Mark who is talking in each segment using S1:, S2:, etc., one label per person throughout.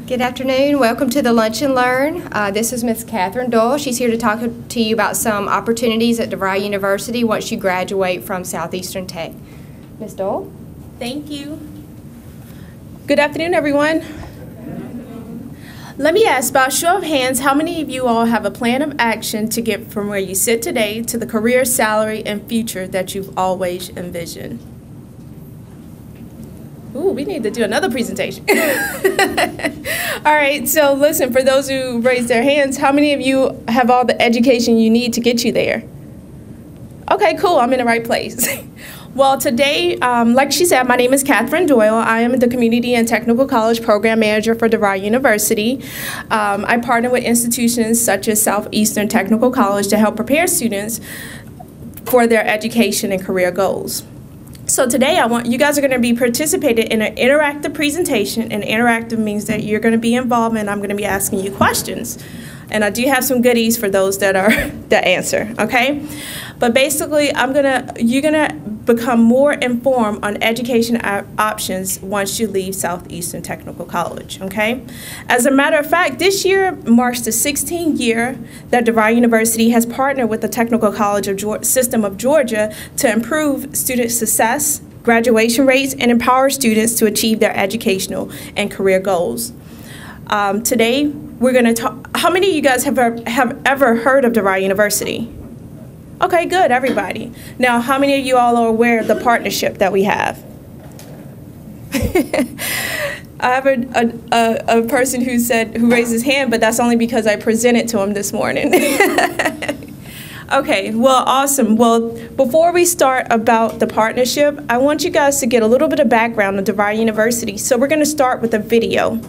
S1: Good afternoon. Welcome to the Lunch and Learn. This is Miss Catherine Doyle. She's here to talk to you about some opportunities at DeVry University once you graduate from Southeastern Tech. Ms. Doyle?
S2: Thank you. Good afternoon, everyone. Let me ask, by a show of hands, how many of you all have a plan of action to get from where you sit today to the career, salary, and future that you've always envisioned? Ooh, we need to do another presentation. All right, so listen, for those who raised their hands, how many of you have all the education you need to get you there? Okay, cool, I'm in the right place. Well, today, like she said, my name is Catherine Doyle. I am the Community and Technical College Program Manager for DeVry University. I partner with institutions such as Southeastern Technical College to help prepare students for their education and career goals. So today, you guys are going to be participating in an interactive presentation, and interactive means that you're going to be involved and I'm going to be asking you questions. And I do have some goodies for those that answer, okay? But basically, you're gonna become more informed on education options once you leave Southeastern Technical College, okay? As a matter of fact, this year marks the 16th year that DeVry University has partnered with the Technical College System of Georgia to improve student success, graduation rates, and empower students to achieve their educational and career goals. Today, we're going to talk. How many of you guys have ever heard of DeVry University? Okay, good, everybody. Now, how many of you all are aware of the partnership that we have? I have a person who raised his hand, but that's only because I presented to him this morning. Okay, well, awesome. Well, before we start about the partnership, I want you guys to get a little bit of background on DeVry University. So we're going to start with a video.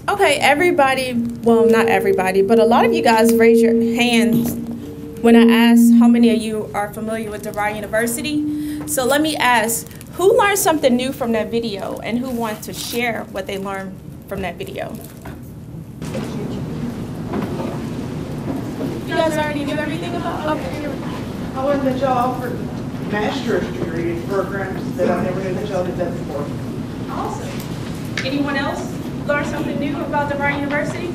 S2: Okay, everybody, well, not everybody, but a lot of you guys raise your hands when I asked how many of you are familiar with DeVry University. So let me ask, who learned something new from that video and who wants to share what they learned from that video? You guys already knew everything about it? Okay.
S3: I learned that y'all offered master's degree programs that I never knew that y'all did that before.
S2: Awesome. Anyone else learn something new about DeVry University?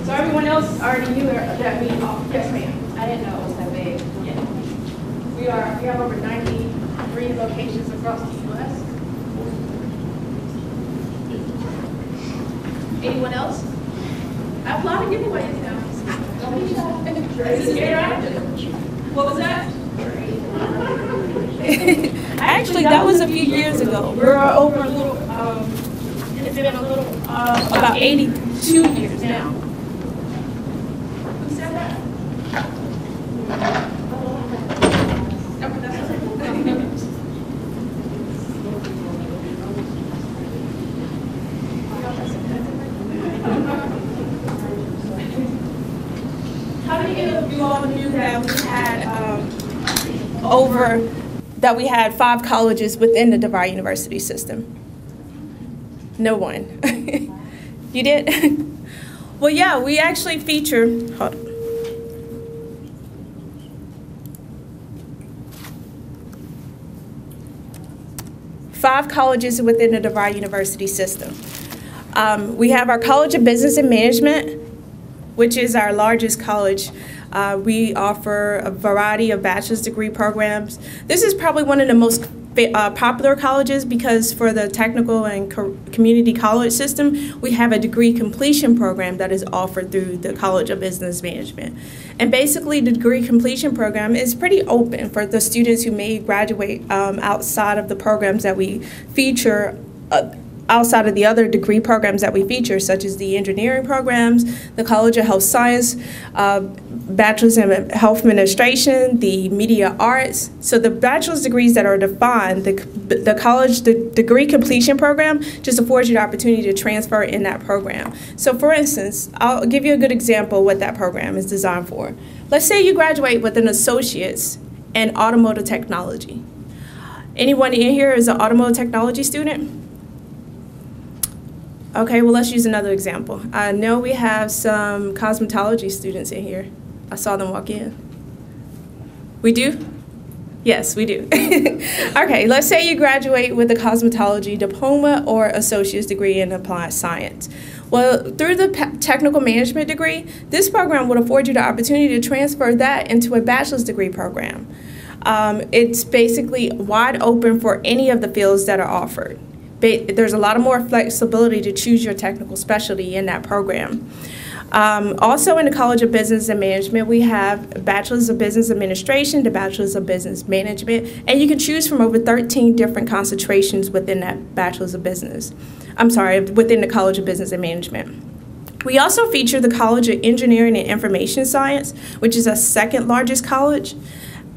S2: So everyone else already knew that we, yes ma'am.
S4: I didn't know it was that big.
S2: Yeah. We have over 93 locations across the U.S. Anyone else? I have a lot of giveaways now. This is interactive. What was that? Actually, that was a few years ago. We're over a little, it's been a little, about 82 years now. Who said that? Okay, that's okay. How many of you all knew that we had 5 colleges within the DeVry University system? No one. You did? Well, yeah, we actually feature, hold on. Five colleges within the DeVry University system. We have our College of Business and Management, which is our largest college. We offer a variety of bachelor's degree programs. This is probably one of the most popular colleges because for the technical and community college system, we have a degree completion program that is offered through the College of Business Management. And basically, the degree completion program is pretty open for the students who may graduate outside of the programs that we feature, outside of the other degree programs that we feature, such as the engineering programs, the College of Health Science, Bachelor's in Health Administration, the Media Arts. So the bachelor's degrees that are defined, the college degree completion program just affords you the opportunity to transfer in that program. So for instance, I'll give you a good example of what that program is designed for. Let's say you graduate with an associate's in automotive technology. Anyone in here is an automotive technology student? Okay, well, let's use another example. I know we have some cosmetology students in here. I saw them walk in. We do? Yes, we do. Okay, let's say you graduate with a cosmetology diploma or associate's degree in applied science. Well, through the technical management degree, this program would afford you the opportunity to transfer that into a bachelor's degree program. It's basically wide open for any of the fields that are offered. There's a lot of more flexibility to choose your technical specialty in that program. Also in the College of Business and Management, we have Bachelor's of Business Administration to Bachelor's of Business Management, and you can choose from over 13 different concentrations within that Bachelor's of Business. Within the College of Business and Management. We also feature the College of Engineering and Information Science, which is our second largest college.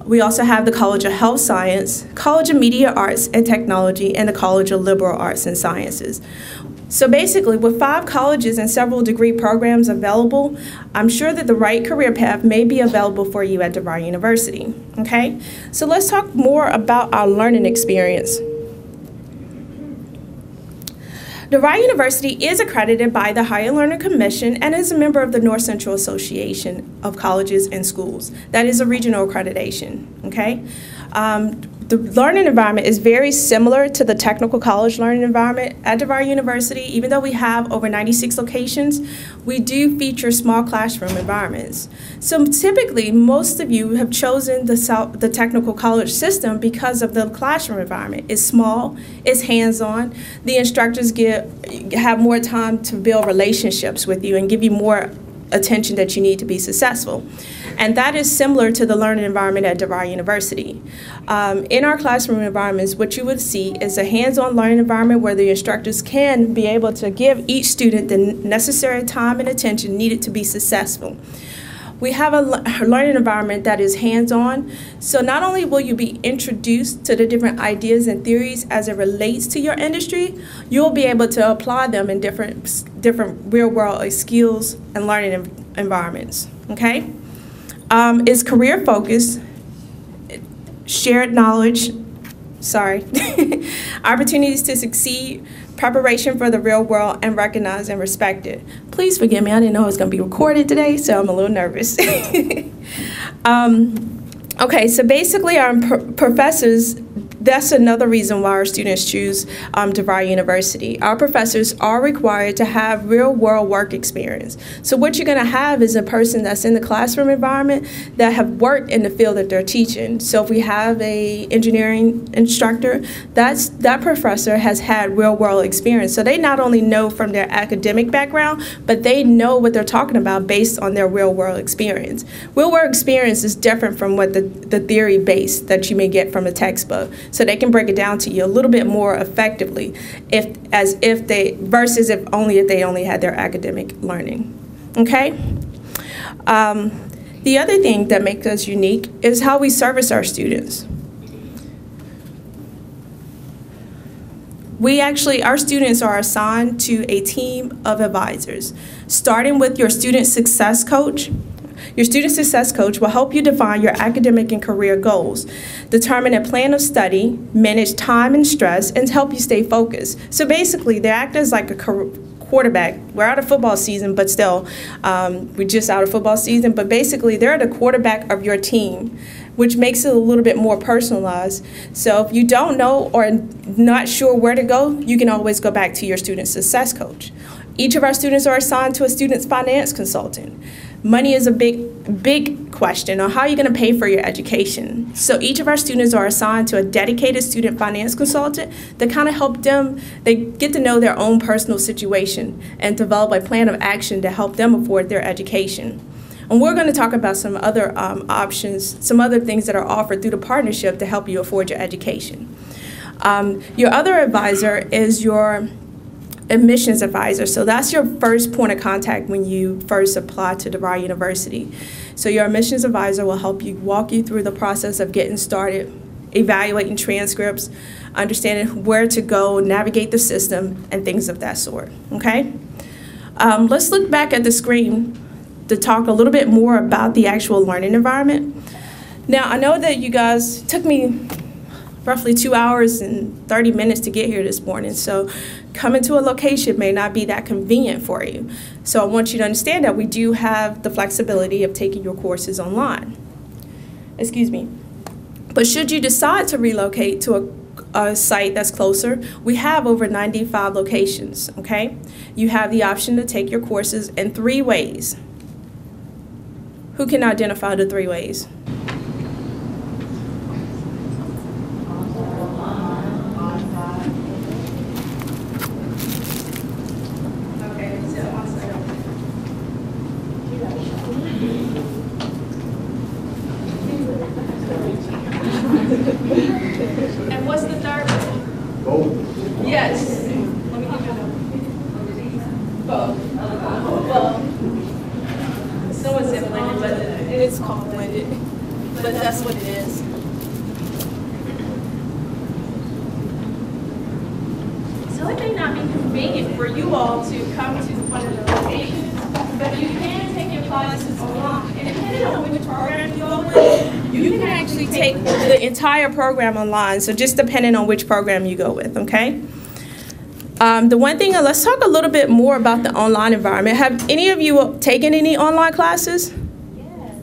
S2: We also have the College of Health Science, College of Media Arts and Technology, and the College of Liberal Arts and Sciences. So basically, with 5 colleges and several degree programs available, I'm sure that the right career path may be available for you at DeVry University, okay? So let's talk more about our learning experience. DeVry University is accredited by the Higher Learning Commission and is a member of the North Central Association of Colleges and Schools. That is a regional accreditation, okay? The learning environment is very similar to the technical college learning environment at DeVry University. Even though we have over 96 locations, we do feature small classroom environments. So typically, most of you have chosen the technical college system because of the classroom environment. It's small, it's hands-on. The instructors have more time to build relationships with you and give you more attention that you need to be successful. And that is similar to the learning environment at DeVry University. In our classroom environments, what you would see is a hands-on learning environment where the instructors can be able to give each student the necessary time and attention needed to be successful. We have a learning environment that is hands-on. So not only will you be introduced to the different ideas and theories as it relates to your industry, you'll be able to apply them in different real-world skills and learning environments, okay? It's career-focused, shared knowledge, opportunities to succeed, preparation for the real world, and recognized and respected. Please forgive me, I didn't know it was going to be recorded today, so I'm a little nervous. Okay, so basically our professors, that's another reason why our students choose DeVry University. Our professors are required to have real-world work experience. So what you're going to have is a person that's in the classroom environment that have worked in the field that they're teaching. So if we have a engineering instructor, that professor has had real-world experience. So they not only know from their academic background, but they know what they're talking about based on their real-world experience. Real-world experience is different from what the theory base that you may get from a textbook. So they can break it down to you a little bit more effectively versus if they only had their academic learning, okay? The other thing that makes us unique is how we service our students. Our students are assigned to a team of advisors, starting with your student success coach. Your student success coach will help you define your academic and career goals, determine a plan of study, manage time and stress, and help you stay focused. So basically, they act as like a quarterback. We're out of football season, but still, we're just out of football season, but basically, they're the quarterback of your team, which makes it a little bit more personalized. So if you don't know or not sure where to go, you can always go back to your student success coach. Each of our students are assigned to a student's finance consultant. Money is a big question on how are you going to pay for your education. So each of our students are assigned to a dedicated student finance consultant that kind of help them, they get to know their own personal situation and develop a plan of action to help them afford their education. And we're going to talk about some other options, some other things that are offered through the partnership to help you afford your education. Your other advisor is your admissions advisor. So that's your first point of contact when you first apply to DeVry University. So your admissions advisor will help you, walk you through the process of getting started, evaluating transcripts, understanding where to go, navigate the system, and things of that sort, okay? Let's look back at the screen to talk a little bit more about the actual learning environment. Now, I know that you guys took me roughly 2 hours and 30 minutes to get here this morning, so coming to a location may not be that convenient for you. So I want you to understand that we do have the flexibility of taking your courses online. Excuse me. But should you decide to relocate to a site that's closer, we have over 95 locations, okay? You have the option to take your courses in 3 ways. Who can identify the 3 ways? And what's the third one? Both. Yes. Let me give you both. Well, someone said blended, but it is called blended. But that's what it is. So it may not be convenient for you all to come to one of the locations, but you can take your classes online. And depending on which program you go with, you can actually take the entire program online, so just depending on which program you go with, okay? The one thing, let's talk a little bit more about the online environment. Have any of you taken any online classes? Yes.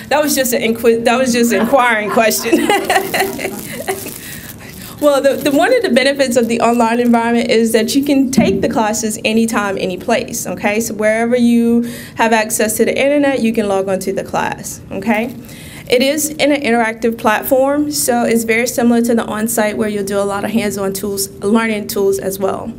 S2: That was just an inquiring question. Well, one of the benefits of the online environment is that you can take the classes anytime, any place, okay? So wherever you have access to the internet, you can log on to the class, okay? It is in an interactive platform, so it's very similar to the on-site where you'll do a lot of hands-on tools, learning tools as well.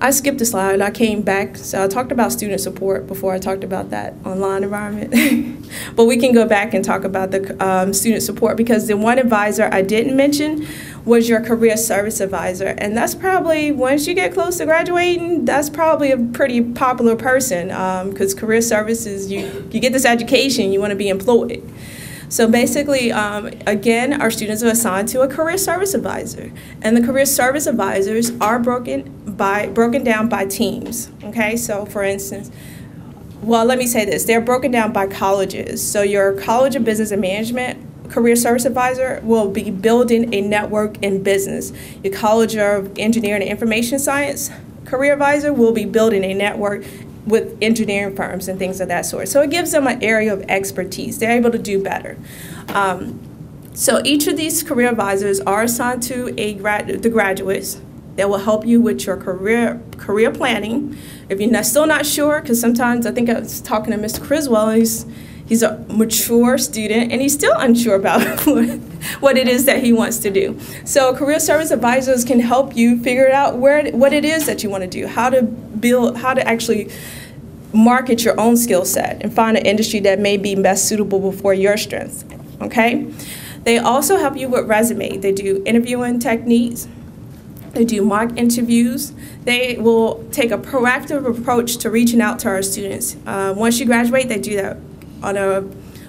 S2: I skipped a slide. I came back. So I talked about student support before I talked about that online environment. But we can go back and talk about the student support, because the one advisor I didn't mention was your career service advisor. And that's probably, once you get close to graduating, that's probably a pretty popular person, because career services, you get this education, you want to be employed. So basically, again, our students are assigned to a career service advisor, and the career service advisors are broken down by teams. Okay, so for instance, well, let me say this: they're broken down by colleges. So your College of Business and Management career service advisor will be building a network in business. Your College of Engineering and Information Science career advisor will be building a network with engineering firms and things of that sort. So it gives them an area of expertise. They're able to do better. So each of these career advisors are assigned to the graduates that will help you with your career planning. If you're still not sure, because sometimes I think I was talking to Mr. Criswell, he's a mature student and he's still unsure about what it is that he wants to do. So career service advisors can help you figure out what it is that you want to do, how to actually market your own skill set and find an industry that may be best suitable for your strengths, okay? They also help you with resume. They do interviewing techniques. They do mock interviews. They will take a proactive approach to reaching out to our students. Once you graduate, they do that on a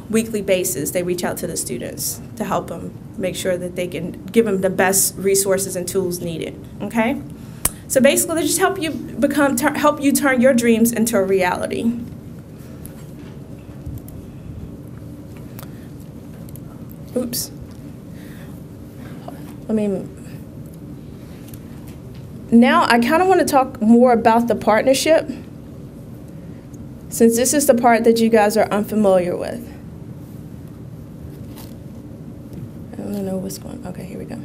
S2: weekly basis. They reach out to the students to help them make sure that they can give them the best resources and tools needed, okay? So basically, they just help you turn your dreams into a reality. Oops. Now I kind of want to talk more about the partnership, since this is the part that you guys are unfamiliar with. I don't know what's going on. Okay, here we go.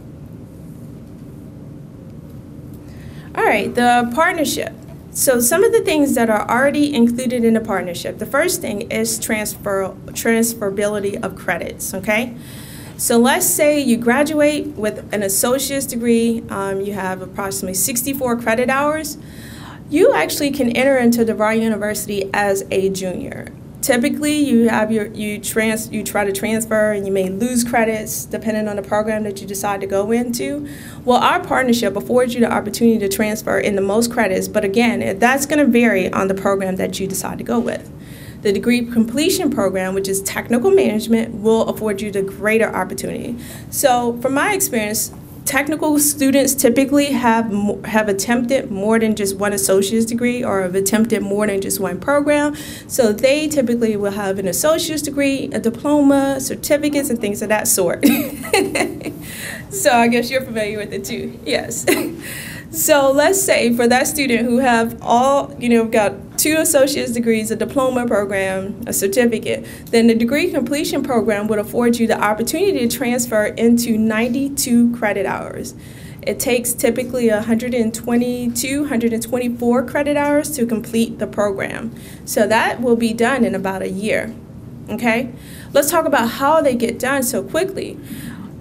S2: All right, the partnership. So some of the things that are already included in the partnership. The first thing is transferability of credits, okay? So let's say you graduate with an associate's degree, you have approximately 64 credit hours. You actually can enter into DeVry University as a junior. Typically, you try to transfer, and you may lose credits depending on the program that you decide to go into. Well, our partnership affords you the opportunity to transfer in the most credits, but again, that's going to vary on the program that you decide to go with. The degree completion program, which is technical management, will afford you the greater opportunity. So, from my experience, technical students typically have attempted more than just one associate's degree, or have attempted more than just one program. So they typically will have an associate's degree, a diploma, certificates, and things of that sort. So I guess you're familiar with it too. Yes. So let's say for that student who have got 2 associate's degrees, a diploma program, a certificate, then the degree completion program would afford you the opportunity to transfer into 92 credit hours. It takes typically 124 credit hours to complete the program. So that will be done in about a year, okay? Let's talk about how they get done so quickly.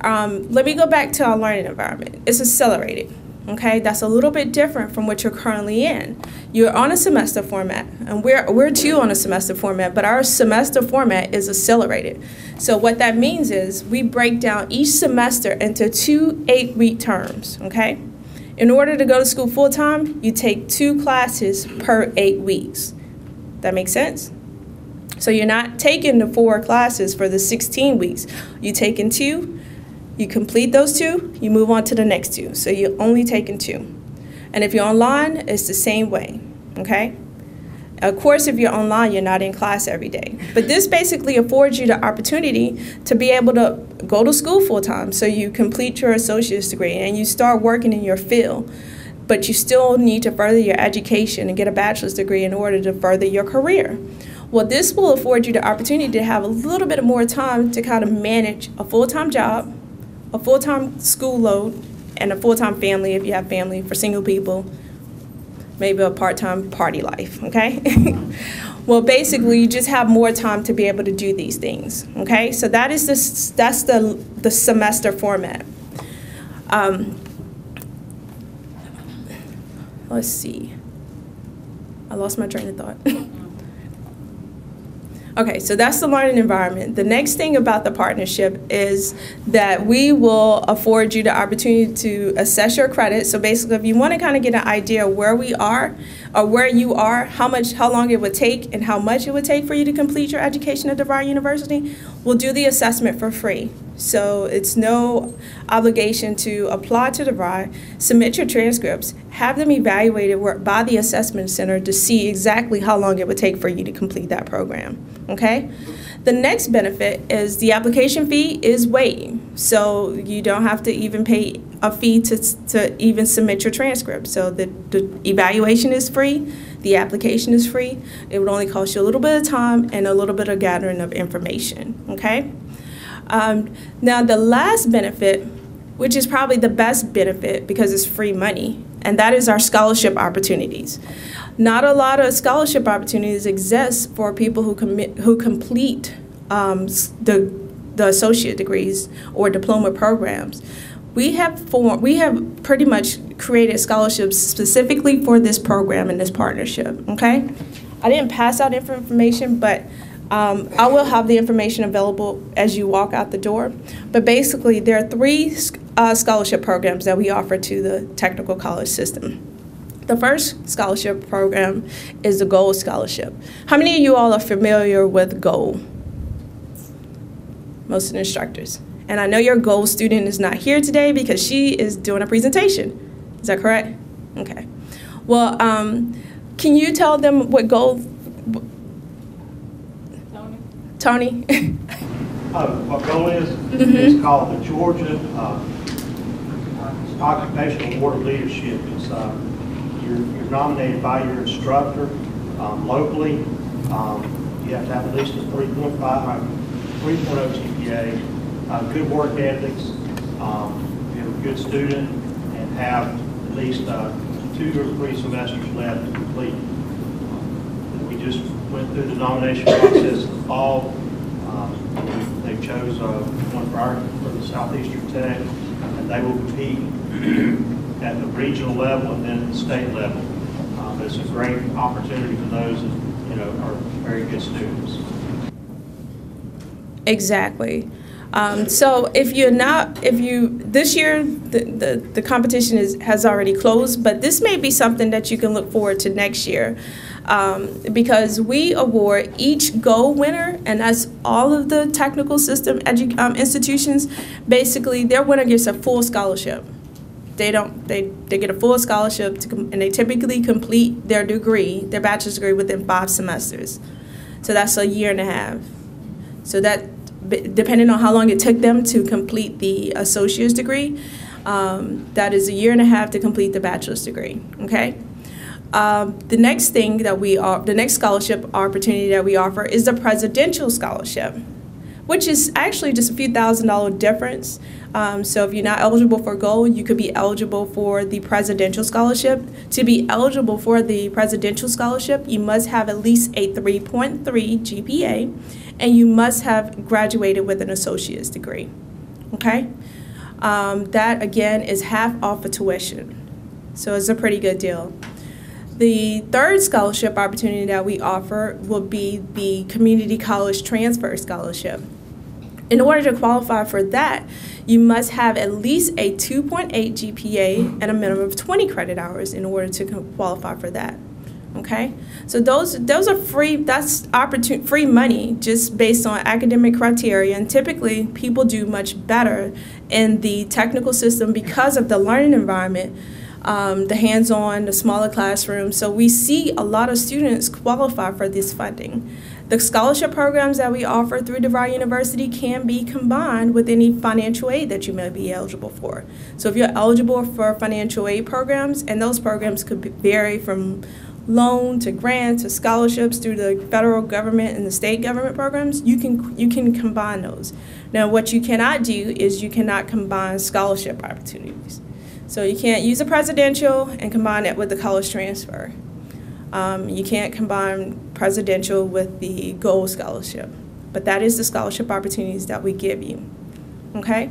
S2: Let me go back to our learning environment. It's accelerated. Okay, that's a little bit different from what you're currently in. You're on a semester format, and we're too on a semester format, but our semester format is accelerated. So what that means is we break down each semester into 2 8-week terms, okay? In order to go to school full-time, you take 2 classes per 8 weeks. That makes sense? So you're not taking the 4 classes for the 16 weeks. You're taking 2. You complete those 2, you move on to the next 2. So you're only taking 2. And if you're online, it's the same way, okay? Of course, if you're online, you're not in class every day. But this basically affords you the opportunity to be able to go to school full time. So you complete your associate's degree and you start working in your field. But you still need to further your education and get a bachelor's degree in order to further your career. Well, this will afford you the opportunity to have a little bit more time to kind of manage a full-time job, a full-time school load, and a full-time family if you have family. For single people, maybe a part-time party life, okay? Well, basically, you just have more time to be able to do these things, okay? So that's the semester format. Let's see. I lost my train of thought. Okay, so that's the learning environment. The next thing about the partnership is that we will afford you the opportunity to assess your credit. So basically, if you want to kind of get an idea of where we are or where you are, how long it would take and how much it would take for you to complete your education at DeVry University, we'll do the assessment for free. So it's no obligation to apply to DeVry, submit your transcripts, have them evaluated by the assessment center to see exactly how long it would take for you to complete that program, okay? The next benefit is the application fee is waived, so you don't have to even pay a fee to even submit your transcript. So the evaluation is free, the application is free. It would only cost you a little bit of time and a little bit of gathering of information, okay? Now the last benefit, which is probably the best benefit because it's free money, and that is our scholarship opportunities. Not a lot of scholarship opportunities exist for people who complete the associate degrees or diploma programs. We have pretty much created scholarships specifically for this program and this partnership, okay? I didn't pass out information, but I will have the information available as you walk out the door. But basically, there are 3 scholarship programs that we offer to the technical college system. The first scholarship program is the Gold Scholarship. How many of you all are familiar with Gold? Most of the instructors. And I know your Gold student is not here today because she is doing a presentation. Is that correct? Okay. Well, can you tell them what Gold... Tony?
S4: What GOLD is, it's called the Georgia Occupational Award of Leadership. It's, you're nominated by your instructor locally. You have to have at least a 3.0 GPA, good work ethics, you're a good student, and have at least 2 or 3 semesters left to complete. We just went through the nomination process in the fall. They chose one for the Southeastern Tech, and they will compete at the regional level and then at the state level. It's a great opportunity for those that are very good students.
S2: Exactly. So this year the competition has already closed, but this may be something that you can look forward to next year. Because we award each gold winner, and that's all of the technical system institutions. Basically, their winner gets a full scholarship. They get a full scholarship, and they typically complete their degree, their bachelor's degree, within 5 semesters. So that's a year and a half. So that, depending on how long it took them to complete the associate's degree, that is a year and a half to complete the bachelor's degree. Okay. The next thing that the next scholarship opportunity that we offer is the Presidential Scholarship, which is actually just a few $1,000 difference. So if you're not eligible for Gold, you could be eligible for the Presidential Scholarship. To be eligible for the Presidential Scholarship, you must have at least a 3.3 GPA, and you must have graduated with an associate's degree. Okay? That, again, is half off of tuition. So it's a pretty good deal. The third scholarship opportunity that we offer will be the Community College Transfer Scholarship. In order to qualify for that, you must have at least a 2.8 GPA and a minimum of 20 credit hours in order to qualify for that. Okay, so those are free. That's free money just based on academic criteria, and typically people do much better in the technical system because of the learning environment. The hands-on, the smaller classroom. So we see a lot of students qualify for this funding. The scholarship programs that we offer through DeVry University can be combined with any financial aid that you may be eligible for. So if you're eligible for financial aid programs, and those programs could vary from loan to grant to scholarships through the federal government and the state government programs, you can combine those. Now what you cannot do is you cannot combine scholarship opportunities. So you can't use a presidential and combine it with the college transfer. You can't combine presidential with the Gold Scholarship. But that is the scholarship opportunities that we give you. Okay?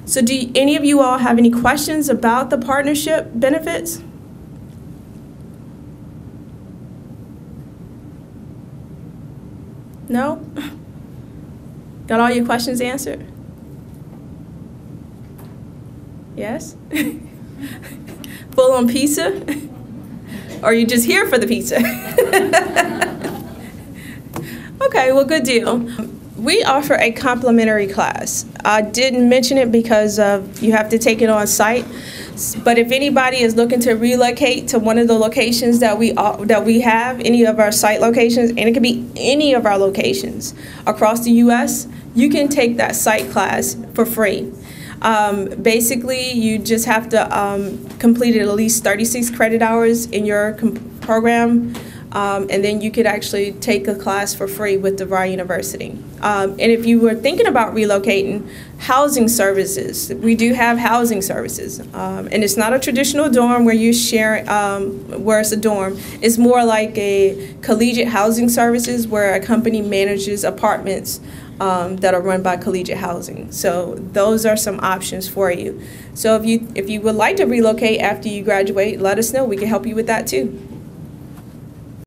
S2: So do any of you all have any questions about the partnership benefits? No? Got all your questions answered? Yes? Full on pizza? Or are you just here for the pizza? Okay, well, good deal. We offer a complimentary class. I didn't mention it because you have to take it on site. But if anybody is looking to relocate to one of the locations that we have, any of our site locations, and it could be any of our locations across the U.S., you can take that site class for free. Basically, you just have to complete at least 36 credit hours in your program, and then you could actually take a class for free with DeVry University. And if you were thinking about relocating, housing services, we do have housing services. And it's not a traditional dorm where you share, where it's a dorm. It's more like a collegiate housing services where a company manages apartments that are run by collegiate housing. So those are some options for you. So if you would like to relocate after you graduate, let us know. We can help you with that too.